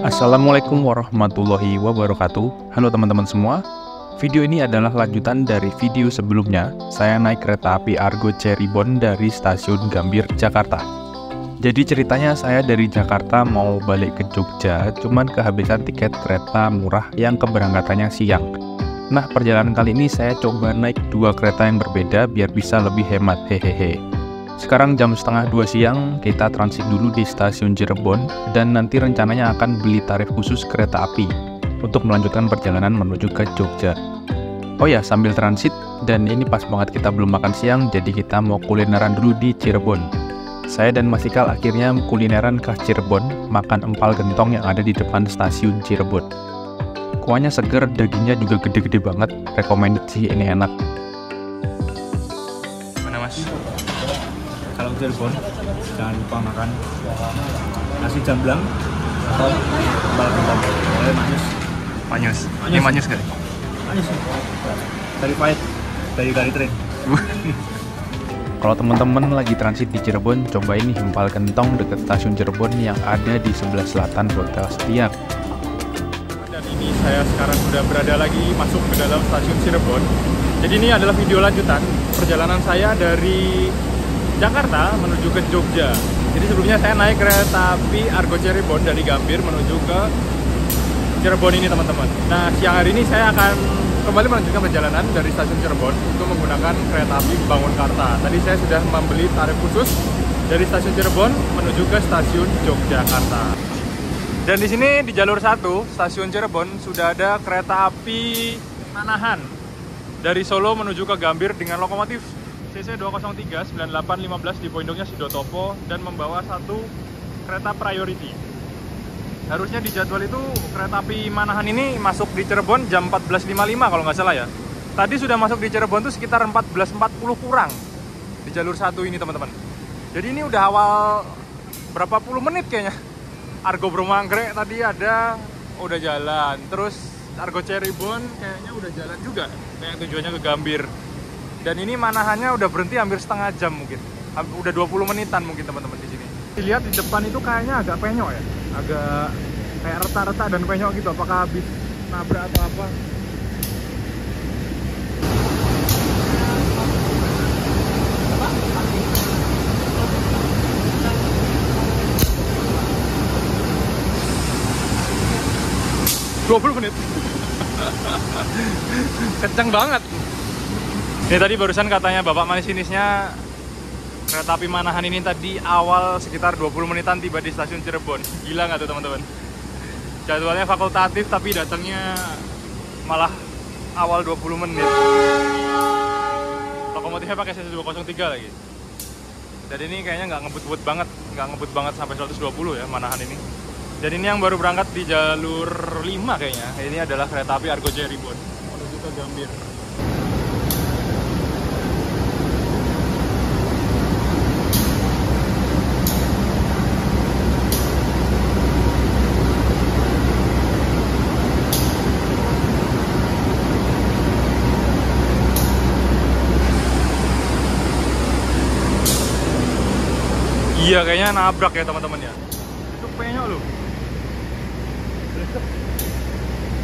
Assalamualaikum warahmatullahi wabarakatuh. Halo teman-teman semua. Video ini adalah lanjutan dari video sebelumnya. Saya naik kereta api Argo Cirebon dari stasiun Gambir, Jakarta. Jadi ceritanya saya dari Jakarta mau balik ke Jogja, cuman kehabisan tiket kereta murah yang keberangkatannya siang. Nah, perjalanan kali ini saya coba naik dua kereta yang berbeda biar bisa lebih hemat, hehehe. Sekarang jam setengah 2 siang, kita transit dulu di stasiun Cirebon, dan nanti rencananya akan beli tarif khusus kereta api untuk melanjutkan perjalanan menuju ke Jogja. Oh ya, sambil transit, dan ini pas banget kita belum makan siang, jadi kita mau kulineran dulu di Cirebon. Saya dan Mas Ikal akhirnya kulineran ke Cirebon, makan empal gentong yang ada di depan stasiun Cirebon. Kuahnya seger, dagingnya juga gede-gede banget, recommended sih, ini enak. Mana Mas? Kalau Cirebon, jangan lupa makan nasi jamblang atau empal gentong. Boleh manyus. Manyus. Ini manyus kali? Manyus. Dari pahit, dari train. Kalau teman-teman lagi transit di Cirebon, coba ini empal gentong dekat stasiun Cirebon yang ada di sebelah selatan Hotel Setiak. Dan ini saya sekarang sudah berada lagi masuk ke dalam stasiun Cirebon. Jadi ini adalah video lanjutan perjalanan saya dari Jakarta menuju ke Jogja. Jadi sebelumnya saya naik kereta api Argo Cirebon dari Gambir menuju ke Cirebon ini teman-teman. Nah, siang hari ini saya akan kembali melanjutkan perjalanan dari stasiun Cirebon untuk menggunakan kereta api Bangunkarta. Tadi saya sudah membeli tarif khusus dari stasiun Cirebon menuju ke stasiun Yogyakarta. Dan di sini di jalur 1 stasiun Cirebon sudah ada kereta api Manahan dari Solo menuju ke Gambir dengan lokomotif CC 203 9815 di poindongnya Sidotopo dan membawa satu kereta priority. Harusnya di jadwal itu kereta api Manahan ini masuk di Cirebon jam 14.55 kalau nggak salah ya. Tadi sudah masuk di Cirebon tuh sekitar 14.40 kurang di jalur 1 ini teman-teman. Jadi ini udah awal berapa puluh menit kayaknya. Argo Bromanggrek tadi ada udah jalan. Terus Argo Cirebon kayaknya udah jalan juga kayak tujuannya ke Gambir. Dan ini Manahannya udah berhenti hampir setengah jam mungkin. Udah 20 menitan mungkin teman-teman di sini. Dilihat di depan itu kayaknya agak penyok ya. Agak kayak retak-retak dan penyok gitu. Apakah habis nabrak atau apa? ...20 menit. Kenceng banget. Ini tadi barusan katanya bapak masinisnya kereta api Manahan ini tadi awal sekitar 20 menitan tiba di stasiun Cirebon. Gila nggak tuh teman-teman? Jadwalnya fakultatif tapi datangnya malah awal 20 menit. Lokomotifnya pakai CC 203 lagi. Dan ini kayaknya nggak ngebut-ngebut banget sampai 120 ya Manahan ini. Dan ini yang baru berangkat di jalur 5 kayaknya. Ini adalah kereta api Argo Cirebon menuju ke Gambir. Iya, kayaknya nabrak ya teman-teman ya. Itu penyok loh.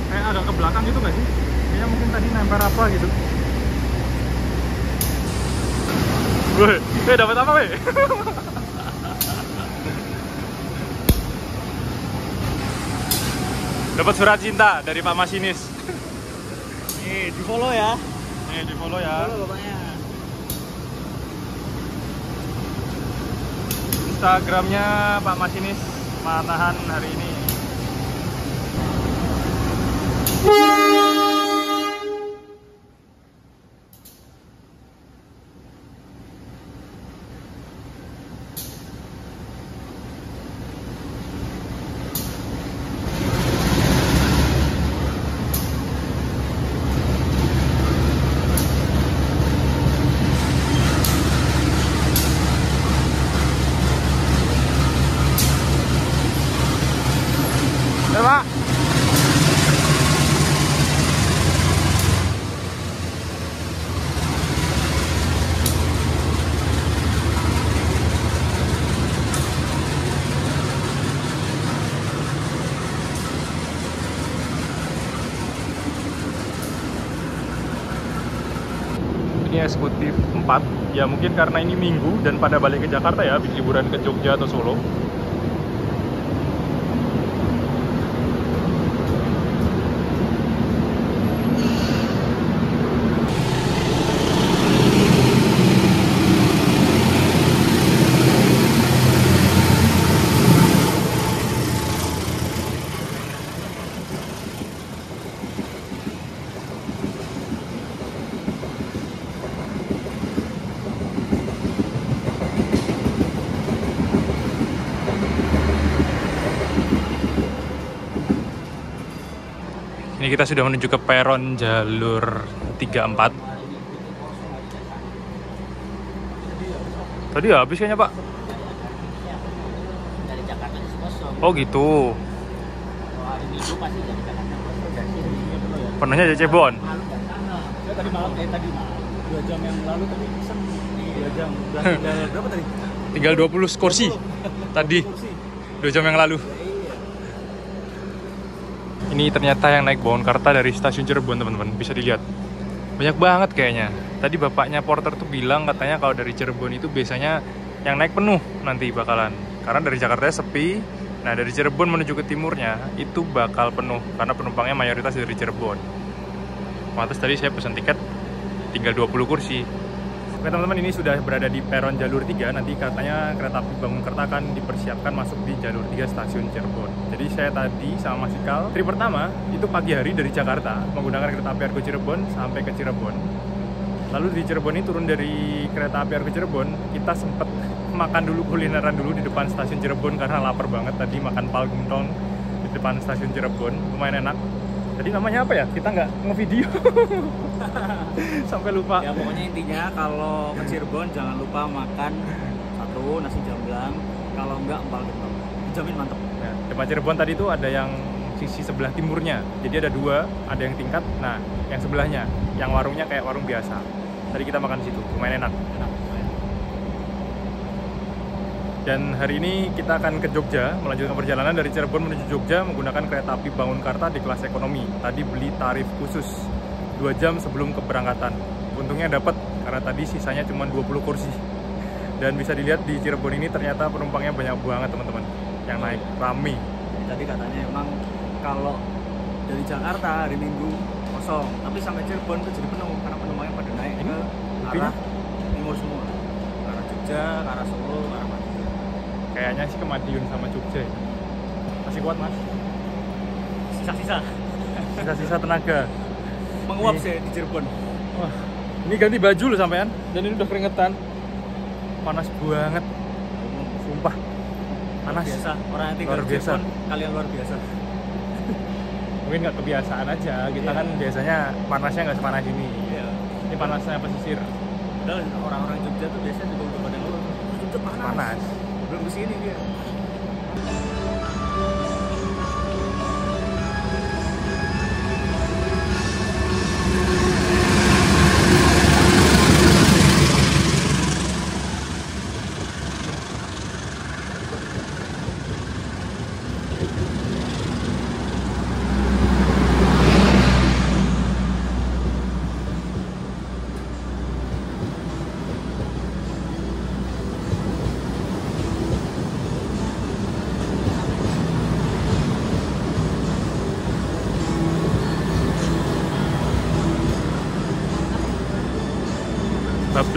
Kayak agak ke belakang gitu nggak sih? Kayaknya mungkin tadi nempel apa gitu. Weh, dapat apa weh? Dapat surat cinta dari Pak Masinis. Nih, di follow ya. Nih, di follow ya. Follow bapaknya. Instagramnya Pak Masinis Manahan hari ini. Ya, Pak. eksekutif 4. Ya mungkin karena ini minggu dan pada balik ke Jakarta ya, habis liburan ke Jogja atau Solo. Ini kita sudah menuju ke peron jalur 34. Tadi habis kayaknya, Pak. Dari Jakarta di kosong. Oh gitu. Hari Minggu pasti dari Jakarta kosong. Dari sini penuh ya. Penuhnya Cebon. Saya tadi malam tadi 2 jam yang lalu tadi pesen 2 jam. Udah tinggal berapa tadi? Tinggal 20 kursi. Tadi 2 jam yang lalu. Ini ternyata yang naik Bawangkarta dari stasiun Cirebon, teman-teman. Bisa dilihat. Banyak banget kayaknya. Tadi bapaknya porter tuh bilang katanya kalau dari Cirebon itu biasanya yang naik penuh nanti bakalan. Karena dari Jakarta sepi. Nah, dari Cirebon menuju ke timurnya itu bakal penuh karena penumpangnya mayoritas dari Cirebon. Pantes tadi saya pesan tiket tinggal 20 kursi. Oke teman-teman, ini sudah berada di peron jalur 3. Nanti katanya kereta api Bawangkarta akan dipersiapkan masuk di jalur 3 stasiun Cirebon. Jadi saya tadi sama Mas Ikal, trip pertama itu pagi hari dari Jakarta menggunakan kereta api Argo Cirebon sampai ke Cirebon. Lalu di Cirebon ini turun dari kereta api Argo Cirebon, kita sempat makan dulu, kulineran dulu di depan stasiun Cirebon karena lapar banget. Tadi makan pal gentong di depan stasiun Cirebon, lumayan enak. Tadi namanya apa ya? Kita nggak ngevideo. Sampai lupa. Ya pokoknya intinya kalau ke Cirebon jangan lupa makan satu nasi jamblang, kalau enggak empal gentong. Dijamin mantep. Nah, depan Cirebon tadi itu ada yang sisi sebelah timurnya. Jadi ada 2, ada yang tingkat. Nah, yang sebelahnya, yang warungnya kayak warung biasa. Tadi kita makan di situ, lumayan enak. Dan hari ini kita akan ke Jogja, melanjutkan perjalanan dari Cirebon menuju Jogja menggunakan kereta api Bawangkarta di kelas ekonomi. Tadi beli tarif khusus 2 jam sebelum keberangkatan. Untungnya dapat karena tadi sisanya cuma 20 kursi. Dan bisa dilihat di Cirebon ini ternyata penumpangnya banyak banget teman-teman yang naik, rame. Tadi katanya emang kalau dari Jakarta hari Minggu kosong, tapi sampai Cirebon itu jadi penuh karena penumpangnya pada naik ke arah timur semua, ke arah Jogja, ke arah Solo, ke arah Madiun. Kayaknya sih ke Madiun sama Jogja ya. Masih kuat Mas? Sisa-sisa Sisa-sisa tenaga. menguap sih di Cirebon. Wah, ini ganti baju loh sampean, dan ini udah keringetan. Panas banget, sumpah. Panas. Biasa, orang yang tinggal di Cirebon, kalian luar biasa. Mungkin nggak kebiasaan aja, kita kan biasanya panasnya nggak sepanas ini. Ini panasnya pesisir. Padahal orang-orang Jogja tuh biasanya juga udah pada ngeluh, Jogja panas. Belum kesini dia.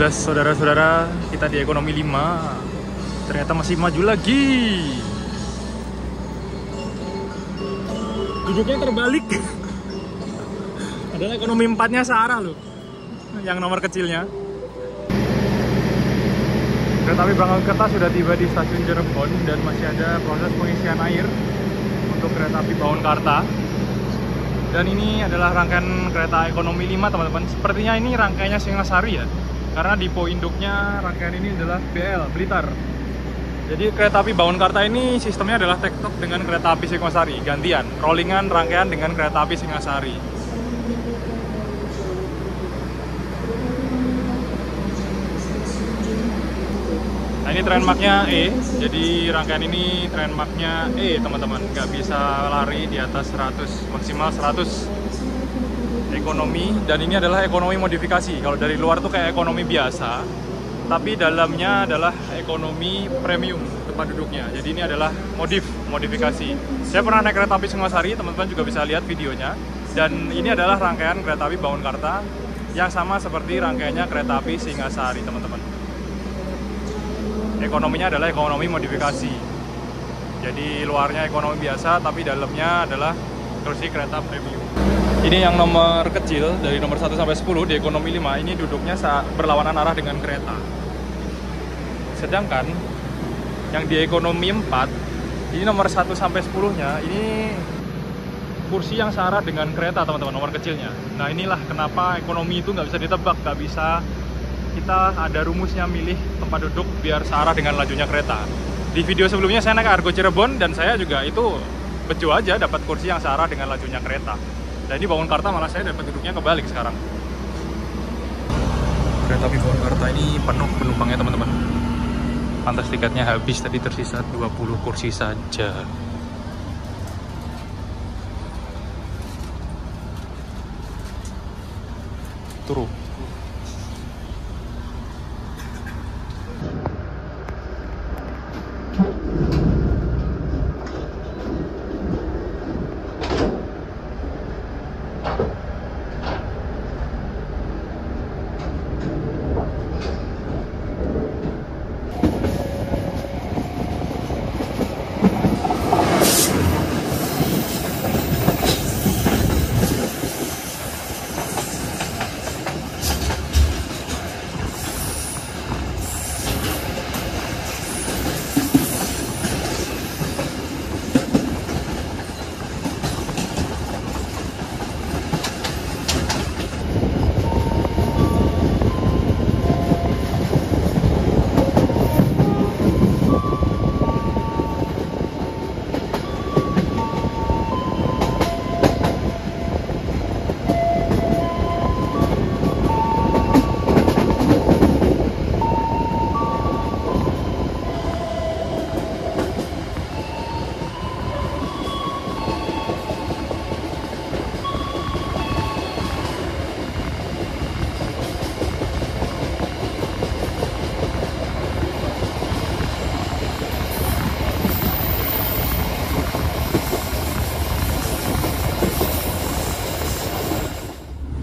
Saudara-saudara, kita di ekonomi 5 ternyata masih maju lagi. Duduknya terbalik. Adalah ekonomi 4-nya searah loh, yang nomor kecilnya. Kereta api Bawangkarta sudah tiba di stasiun Cirebon dan masih ada proses pengisian air untuk kereta api Bawangkarta. Dan ini adalah rangkaian kereta ekonomi 5 teman-teman. Sepertinya ini rangkaiannya Singasari ya, karena depo induknya rangkaian ini adalah BL, Blitar. Jadi kereta api Bawangkarta ini sistemnya adalah tektok dengan kereta api Singasari, gantian, rollingan rangkaian dengan kereta api Singasari. Nah ini trainmarknya E, jadi rangkaian ini trainmarknya E teman-teman, nggak bisa lari di atas 100, maksimal 100. ekonomi, dan ini adalah ekonomi modifikasi. Kalau dari luar tuh kayak ekonomi biasa, tapi dalamnya adalah ekonomi premium tempat duduknya. Jadi ini adalah modifikasi. Saya pernah naik kereta api Singasari, teman-teman juga bisa lihat videonya. Dan ini adalah rangkaian kereta api Bangunkarta yang sama seperti rangkaiannya kereta api Singasari, teman-teman. Ekonominya adalah ekonomi modifikasi. Jadi luarnya ekonomi biasa, tapi dalamnya adalah kursi kereta premium. Ini yang nomor kecil, dari nomor 1 sampai 10 di ekonomi 5, ini duduknya berlawanan arah dengan kereta. Sedangkan yang di ekonomi 4, ini nomor 1 sampai 10-nya, ini kursi yang searah dengan kereta, teman-teman, nomor kecilnya. Nah, inilah kenapa ekonomi itu nggak bisa ditebak, nggak bisa kita ada rumusnya milih tempat duduk biar searah dengan lajunya kereta. Di video sebelumnya saya naik Argo Cirebon, dan saya juga itu bejo aja dapat kursi yang searah dengan lajunya kereta. Dan ini Bangunkarta malah saya dapat duduknya kebalik sekarang. Kereta api Bangunkarta ini penuh penumpangnya, teman-teman. Pantas tiketnya habis, tadi tersisa 20 kursi saja. Turun.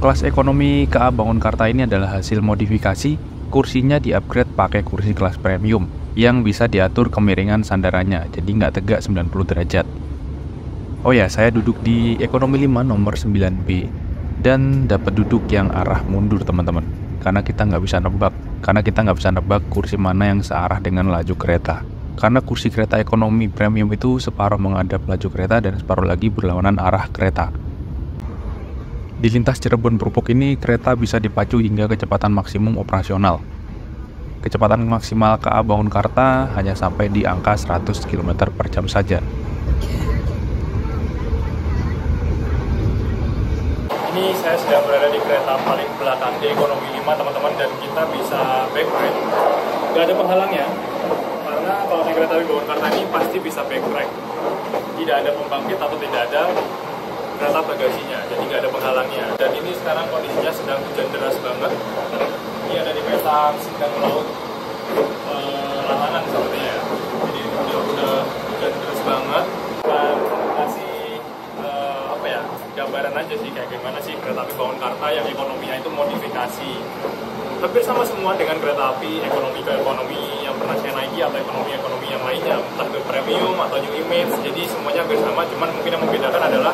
Kelas ekonomi KA Bangunkarta ini adalah hasil modifikasi. Kursinya di-upgrade pakai kursi kelas premium yang bisa diatur kemiringan sandarannya, jadi nggak tegak 90 derajat. Oh ya, saya duduk di ekonomi 5 nomor 9B dan dapat duduk yang arah mundur, teman-teman. Karena kita nggak bisa nebak kursi mana yang searah dengan laju kereta. Karena kursi kereta ekonomi premium itu separuh menghadap laju kereta dan separuh lagi berlawanan arah kereta. Di lintas Cirebon Prupuk ini, kereta bisa dipacu hingga kecepatan maksimum operasional. Kecepatan maksimal KA Bangunkarta hanya sampai di angka 100 km per jam saja. Ini saya sedang berada di kereta paling belakang di ekonomi 5, teman-teman, dan kita bisa back ride. Gak ada penghalangnya, karena kalau naik kereta api Bangunkarta ini pasti bisa back ride. Tidak ada pembangkit atau tidak ada kereta bagasinya, jadi nggak ada penghalangnya. Dan ini sekarang kondisinya sedang hujan deras banget. Ini ada di peta Sindang Laut Larangan sepertinya ya. Jadi udah hujan deras banget. Dan kasih gambaran aja sih kayak gimana sih kereta api Bangunkarta yang ekonominya itu modifikasi. Hampir sama semua dengan kereta api ekonomi ke ekonomi yang pernah saya naiki atau ekonomi yang lainnya, entah itu premium atau new image. Jadi semuanya hampir sama, cuman mungkin yang membedakan adalah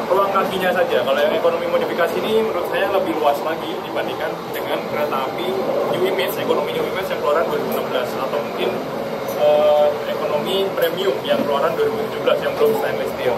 ruang kakinya saja. Kalau yang ekonomi modifikasi ini menurut saya lebih luas lagi dibandingkan dengan kereta api new image, ekonomi new image yang keluaran 2016, atau mungkin ekonomi premium yang keluaran 2017 yang belum stainless steel.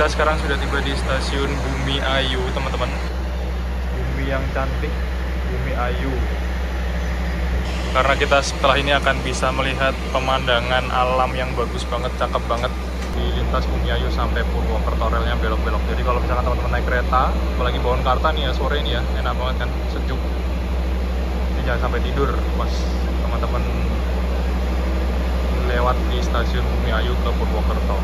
Kita sekarang sudah tiba di stasiun Bumi Ayu, teman-teman. Bumi yang cantik, Bumi Ayu. Karena kita setelah ini akan bisa melihat pemandangan alam yang bagus banget, cakep banget di lintas Bumi Ayu sampai Purwokerto. Relnya belok-belok. Jadi kalau misalkan teman-teman naik kereta, apalagi Bawangkarta nih ya, sore ini ya, enak banget kan, sejuk. Jadi jangan sampai tidur pas teman-teman lewat di stasiun Bumi Ayu ke Purwokerto.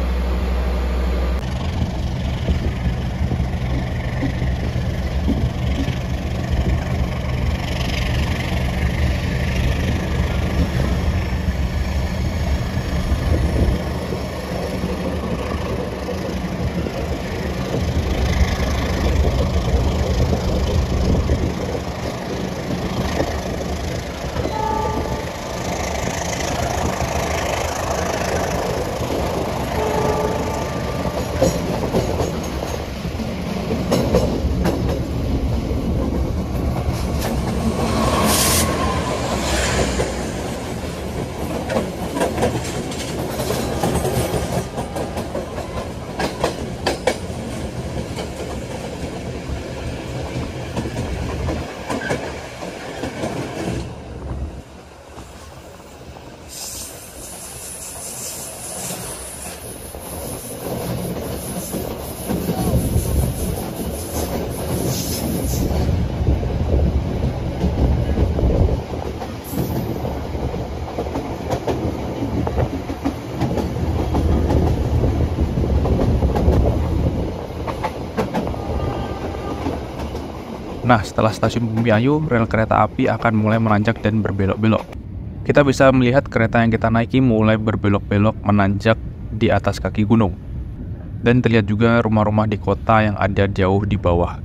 Nah, setelah stasiun Bumi Ayu, rel kereta api akan mulai menanjak dan berbelok-belok. Kita bisa melihat kereta yang kita naiki mulai berbelok-belok menanjak di atas kaki gunung. Dan terlihat juga rumah-rumah di kota yang ada jauh di bawah.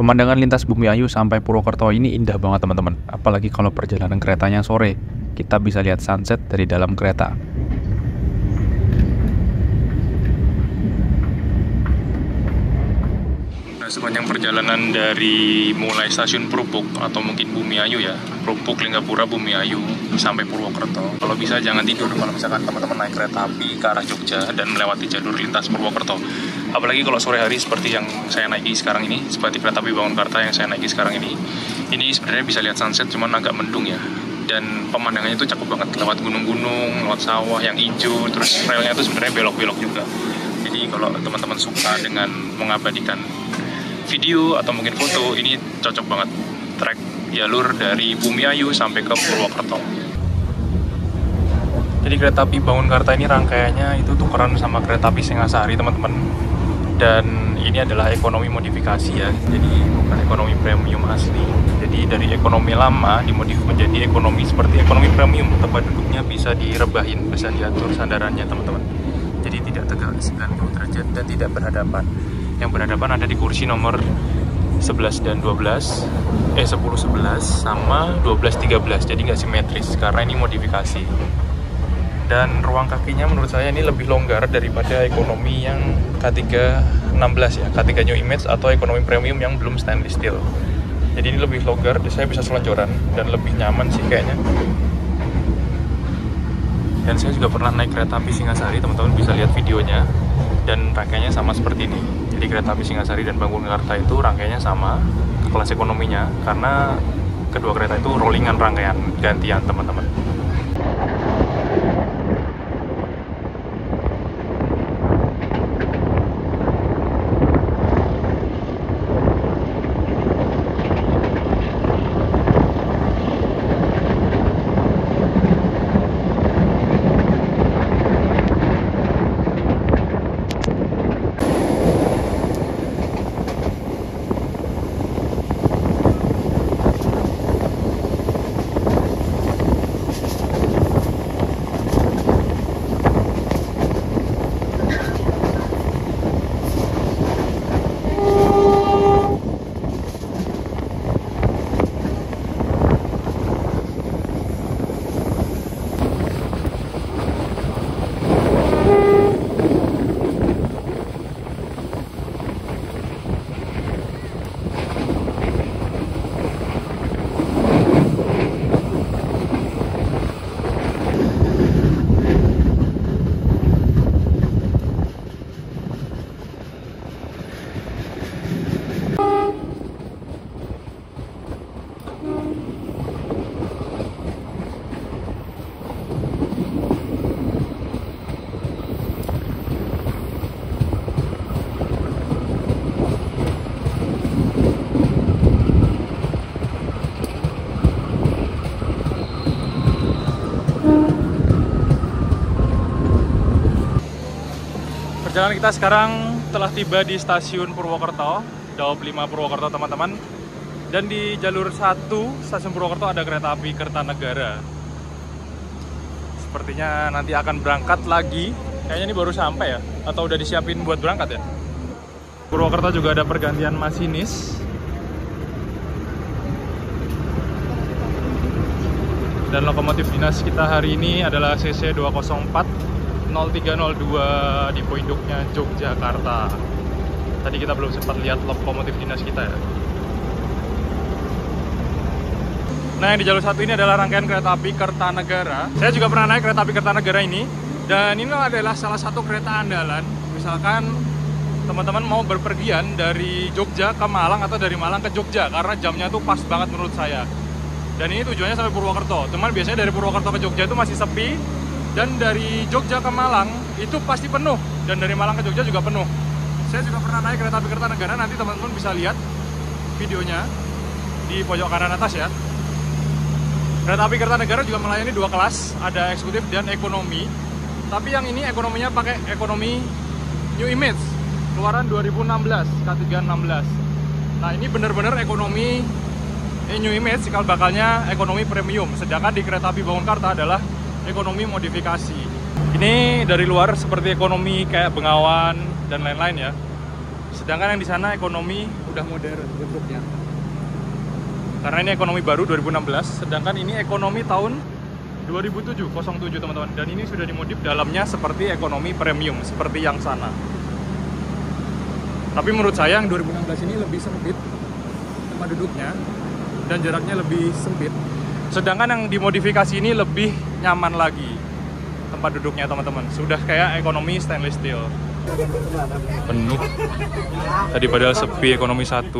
Pemandangan lintas Bumi Ayu sampai Purwokerto ini indah banget teman-teman. Apalagi kalau perjalanan keretanya sore, kita bisa lihat sunset dari dalam kereta. Sepanjang perjalanan dari mulai stasiun Prupuk atau mungkin Bumi Ayu ya, Prupuk, Linggapura, Bumi Ayu sampai Purwokerto. Kalau bisa jangan tidur kalau misalkan teman-teman naik kereta api ke arah Jogja dan melewati jalur lintas Purwokerto. Apalagi kalau sore hari seperti yang saya naiki sekarang ini, seperti kereta api Bawangkarta yang saya naiki sekarang ini sebenarnya bisa lihat sunset cuman agak mendung ya. Dan pemandangannya itu cakep banget, lewat gunung-gunung, lewat sawah yang hijau, terus relnya itu sebenarnya belok-belok juga. Jadi kalau teman-teman suka dengan mengabadikan video atau mungkin foto, ini cocok banget trek jalur dari Bumi Ayu sampai ke Purwokerto. Jadi kereta api Bawangkarta ini rangkaiannya itu tukeran sama kereta api Singasari teman-teman. Dan ini adalah ekonomi modifikasi ya, jadi bukan ekonomi premium asli. Jadi dari ekonomi lama dimodif menjadi ekonomi seperti ekonomi premium. Tempat duduknya bisa direbahin, bisa diatur sandarannya teman-teman. Jadi tidak tegak 90 derajat dan tidak berhadapan. Yang berhadapan ada di kursi nomor 11 dan 12, 10-11 sama 12-13, jadi nggak simetris karena ini modifikasi. Dan ruang kakinya menurut saya ini lebih longgar daripada ekonomi yang K316 ya, K3 New Image atau ekonomi premium yang belum stainless steel. Jadi ini lebih longgar, saya bisa selonjoran dan lebih nyaman sih kayaknya. Dan saya juga pernah naik kereta api Singasari, teman-teman bisa lihat videonya. Dan rangkaiannya sama seperti ini. Jadi kereta api Singasari dan Bawangkarta itu rangkaiannya sama, kelas ekonominya, karena kedua kereta itu rollingan rangkaian, gantian teman-teman. Perjalanan kita sekarang telah tiba di stasiun Purwokerto, Daob 5 Purwokerto teman-teman. Dan di jalur 1 stasiun Purwokerto ada kereta api Kertanegara. Sepertinya nanti akan berangkat lagi. Kayaknya ini baru sampai ya, atau udah disiapin buat berangkat ya. Purwokerto juga ada pergantian masinis. Dan lokomotif dinas kita hari ini adalah CC 204 0302 di Poinduknya Yogyakarta. Tadi kita belum sempat lihat lokomotif dinas kita ya. Nah, yang di jalur 1 ini adalah rangkaian kereta api Kertanegara. Saya juga pernah naik kereta api Kertanegara ini. Dan ini adalah salah satu kereta andalan. Misalkan teman-teman mau berpergian dari Jogja ke Malang atau dari Malang ke Jogja, karena jamnya tuh pas banget menurut saya. Dan ini tujuannya sampai Purwokerto. Cuman biasanya dari Purwokerto ke Jogja itu masih sepi. Dan dari Jogja ke Malang itu pasti penuh. Dan dari Malang ke Jogja juga penuh. Saya juga pernah naik kereta api Kertanegara. Nanti teman-teman bisa lihat videonya di pojok kanan atas ya. Kereta api Kertanegara juga melayani 2 kelas. Ada eksekutif dan ekonomi. Tapi yang ini ekonominya pakai ekonomi New Image. Keluaran 2016, K316. Nah, ini benar-benar ekonomi New Image, cikal bakalnya ekonomi premium. Sedangkan di kereta api Bangunkarta adalah ekonomi modifikasi. Ini dari luar seperti ekonomi kayak Bengawan dan lain-lain ya. Sedangkan yang di sana ekonomi udah modern bentuknya. Karena ini ekonomi baru 2016, sedangkan ini ekonomi tahun 2007 teman-teman. Dan ini sudah dimodif dalamnya seperti ekonomi premium seperti yang sana. Tapi menurut saya yang 2016 ini lebih sempit tempat duduknya dan jaraknya lebih sempit. Sedangkan yang dimodifikasi ini lebih nyaman lagi tempat duduknya teman-teman. Sudah kayak ekonomi stainless steel. Penuh. Tadi padahal sepi ekonomi 1.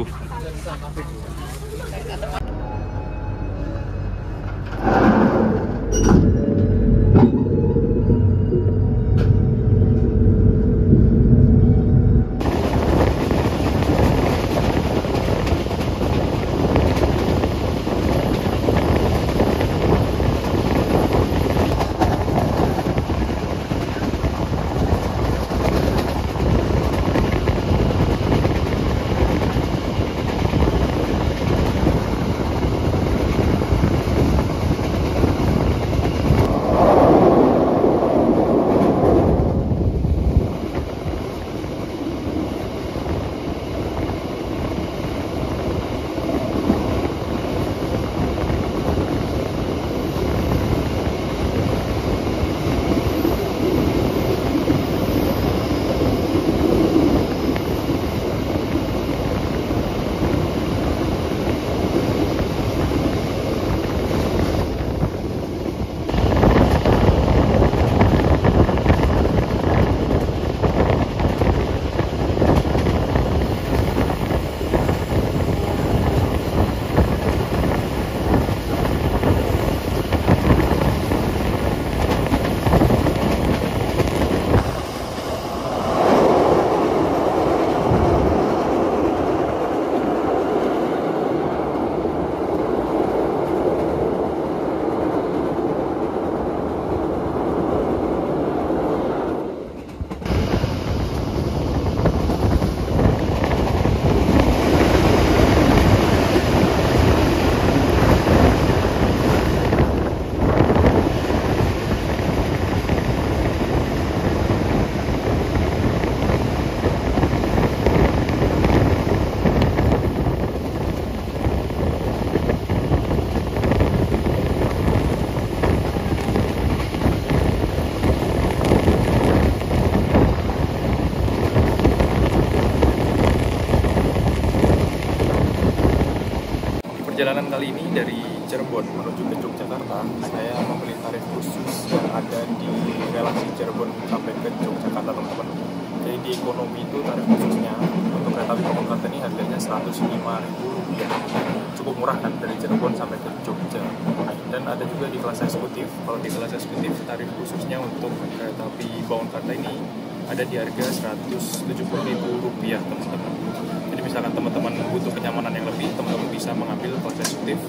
Perjalanan kali ini dari Cirebon menuju ke Yogyakarta, saya membeli tarif khusus yang ada di relasi Cirebon sampai ke Yogyakarta teman-teman. Jadi di ekonomi itu tarif khususnya untuk kereta api Bangunkarta ini harganya Rp105.000. Cukup murah kan dari Cirebon sampai ke Jogja. Dan ada juga di kelas eksekutif. Kalau di kelas eksekutif tarif khususnya untuk kereta api Bangunkarta ini ada di harga Rp170.000 teman-teman. Jadi misalkan teman-teman butuh kenyamanan yang lebih, teman-teman bisa mengambil kelas eksekutif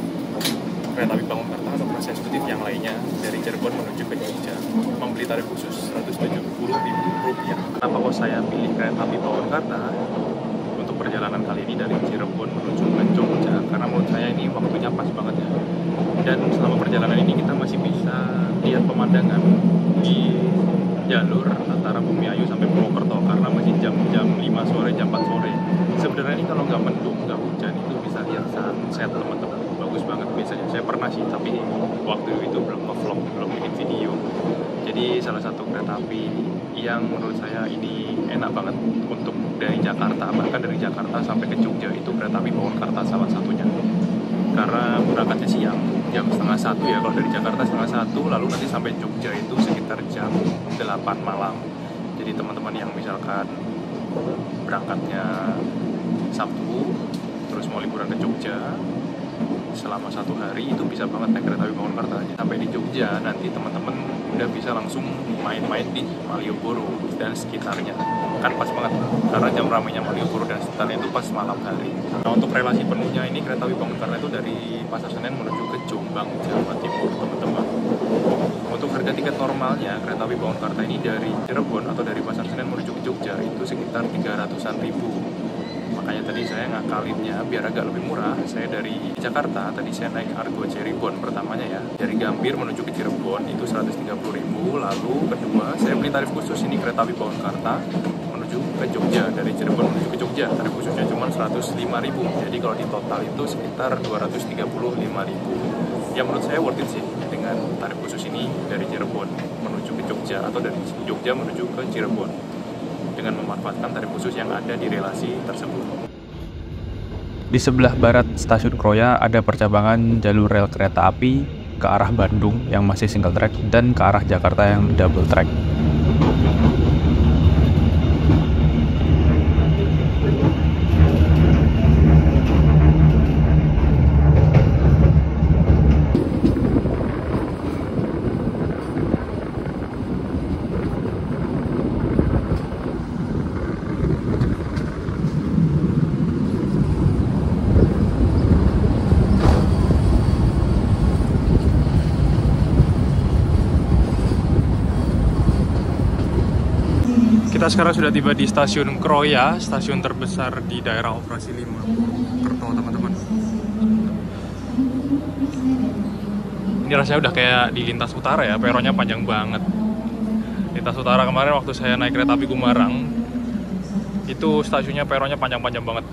kereta api Bangunkarta atau kelas eksekutif yang lainnya dari Cirebon menuju ke Jogja. membeli tarif khusus Rp170.000. Kenapa kok saya pilih kereta api Purwakarta untuk perjalanan kali ini dari Cirebon menuju ke Jogja? Karena menurut saya ini waktunya pas banget ya. Dan selama perjalanan ini kita masih bisa lihat pemandangan di jalur antara Bumiayu sampai Purwokerto karena masih jam 5 sore, jam 4 sore. Sebenarnya ini kalau nggak mendung, nggak hujan itu bisa lihat sunset teman-teman. Bagus banget biasanya. Saya pernah sih, tapi waktu itu belum nge-vlog, belum bikin video. Jadi salah satu kereta api yang menurut saya ini enak banget untuk dari Jakarta, bahkan dari Jakarta sampai ke Jogja itu kereta api Purwakarta salah satunya. Karena berangkatnya siang, jam 12:30 ya kalau dari Jakarta 12:30, lalu nanti sampai Jogja itu sekitar jam 8 malam. Jadi teman-teman yang misalkan berangkatnya Sabtu, terus mau liburan ke Jogja selama 1 hari, itu bisa banget naik kereta api Purwakarta. Sampai di Jogja nanti teman-teman udah bisa langsung main-main di Malioboro dan sekitarnya. Kan pas banget karena jam ramainya Malioboro dan sekitarnya itu pas malam hari. Nah, untuk relasi penuhnya ini kereta api Purwakarta itu dari Pasar Senen menuju ke Jombang, Jawa Timur, teman-teman. Untuk harga tiket normalnya kereta api Purwakarta ini dari Cirebon atau dari Pasar Senen menuju ke Jogja itu sekitar 300-an ribu. Makanya tadi saya ngakalinnya biar agak lebih murah. Saya dari Jakarta, tadi saya naik Argo Cheribon pertamanya ya. Dari Gambir menuju ke Cirebon itu 130.000. Lalu kedua, saya beli tarif khusus ini kereta api Purwakarta menuju ke Jogja. Dari Cirebon menuju ke Jogja, tarif khususnya cuma 105.000. Jadi kalau di total itu sekitar 235.000. Ya menurut saya worth it sih dengan tarif khusus ini dari Cirebon menuju ke Jogja atau dari Jogja menuju ke Cirebon, dengan memanfaatkan tarif khusus yang ada di relasi tersebut. Di sebelah barat stasiun Kroya ada percabangan jalur rel kereta api ke arah Bandung yang masih single track dan ke arah Jakarta yang double track. Kita sekarang sudah tiba di stasiun Kroya, stasiun terbesar di daerah operasi 5 Purwokerto, teman-teman. Ini rasanya udah kayak di lintas utara ya, peronnya panjang banget. Lintas utara kemarin waktu saya naik kereta api Gumarang, itu stasiunnya peronnya panjang-panjang banget.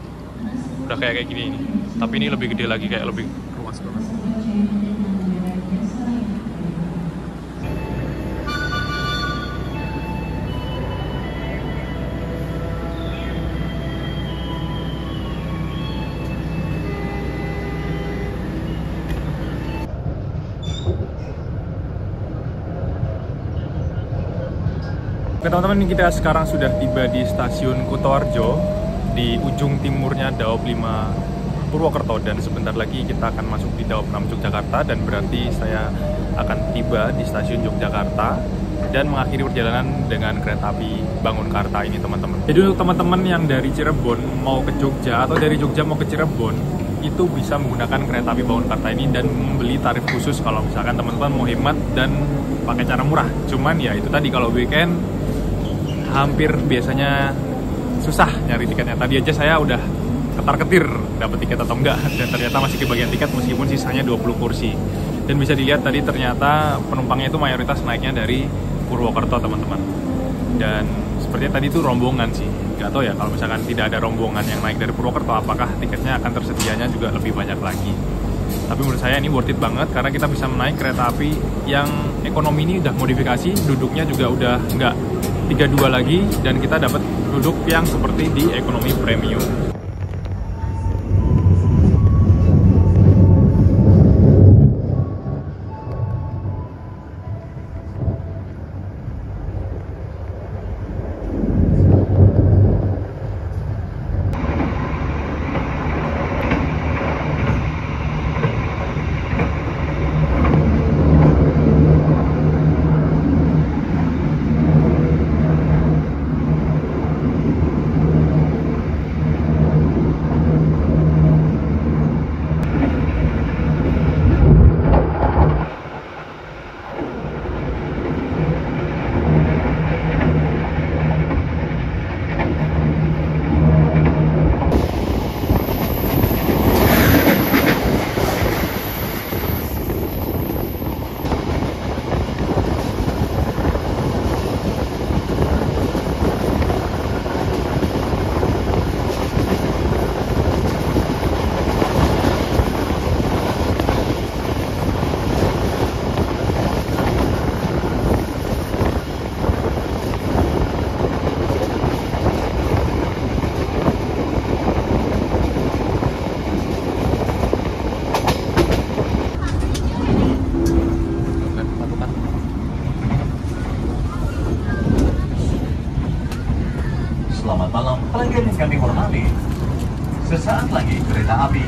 Udah kayak gini nih. Tapi ini lebih gede lagi, kayak lebih luas banget. Oke teman-teman, kita sekarang sudah tiba di stasiun Kutoarjo di ujung timurnya Daop 5 Purwokerto, dan sebentar lagi kita akan masuk di Daop 6 Yogyakarta, dan berarti saya akan tiba di stasiun Yogyakarta dan mengakhiri perjalanan dengan kereta api Bangunkarta ini teman-teman. Jadi untuk teman-teman yang dari Cirebon mau ke Jogja atau dari Jogja mau ke Cirebon itu bisa menggunakan kereta api Bangunkarta ini dan membeli tarif khusus kalau misalkan teman-teman mau hemat dan pakai cara murah. Cuman ya itu tadi, kalau weekend hampir biasanya susah nyari tiketnya. Tadi aja saya udah ketar-ketir dapat tiket atau enggak, dan ternyata masih kebagian tiket meskipun sisanya 20 kursi. Dan bisa dilihat tadi ternyata penumpangnya itu mayoritas naiknya dari Purwokerto teman-teman. Dan sepertinya tadi itu rombongan sih. Gak tahu ya kalau misalkan tidak ada rombongan yang naik dari Purwokerto apakah tiketnya akan tersedianya juga lebih banyak lagi. Tapi menurut saya ini worth it banget karena kita bisa menaik kereta api yang ekonomi ini udah modifikasi, duduknya juga udah nggak 32 lagi, dan kita dapat duduk yang seperti di ekonomi premium. Pelanggan yang kami hormati, sesaat lagi kereta api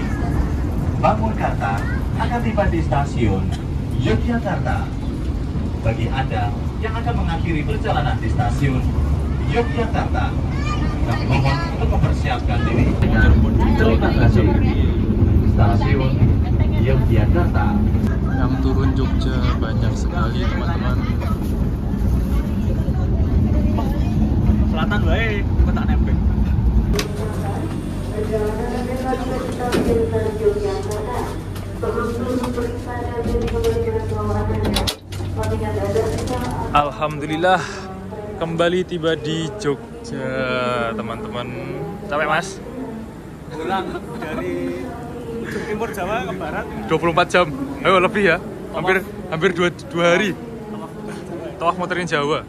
Bangunkarta akan tiba di stasiun Yogyakarta. Bagi Anda yang akan mengakhiri perjalanan di stasiun Yogyakarta, kami mohon untuk mempersiapkan diri. Terima kasih. Stasiun Yogyakarta. Yang turun Jogja banyak sekali teman-teman. Selatan wae, kota nempel. Alhamdulillah kembali tiba di Jogja teman-teman. Capek mas? Dari timur Jawa ke barat 24 jam. Ayo lebih ya. Hampir 2 hari. Tawaf muterin Jawa.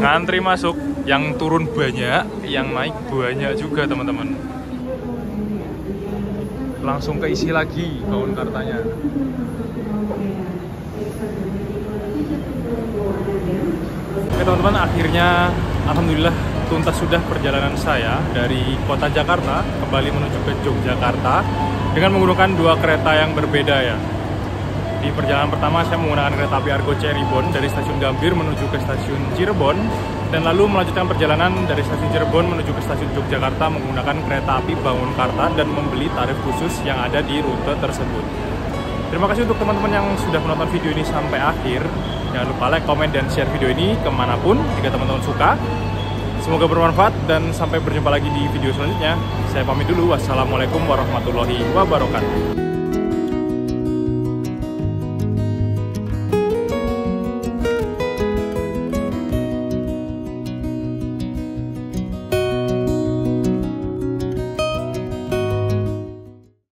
Ngantri masuk. Yang turun banyak, yang naik banyak juga teman-teman. Langsung keisi lagi Bangunkartanya. Oke teman-teman, akhirnya alhamdulillah tuntas sudah perjalanan saya dari kota Jakarta kembali menuju ke Yogyakarta dengan menggunakan 2 kereta yang berbeda ya. Di perjalanan pertama saya menggunakan kereta api Argo Cirebon dari stasiun Gambir menuju ke stasiun Cirebon, dan lalu melanjutkan perjalanan dari stasiun Cirebon menuju ke stasiun Yogyakarta menggunakan kereta api Bangunkarta dan membeli tarif khusus yang ada di rute tersebut. Terima kasih untuk teman-teman yang sudah menonton video ini sampai akhir. Jangan lupa like, komen, dan share video ini kemanapun jika teman-teman suka. Semoga bermanfaat dan sampai berjumpa lagi di video selanjutnya. Saya pamit dulu. Wassalamualaikum warahmatullahi wabarakatuh.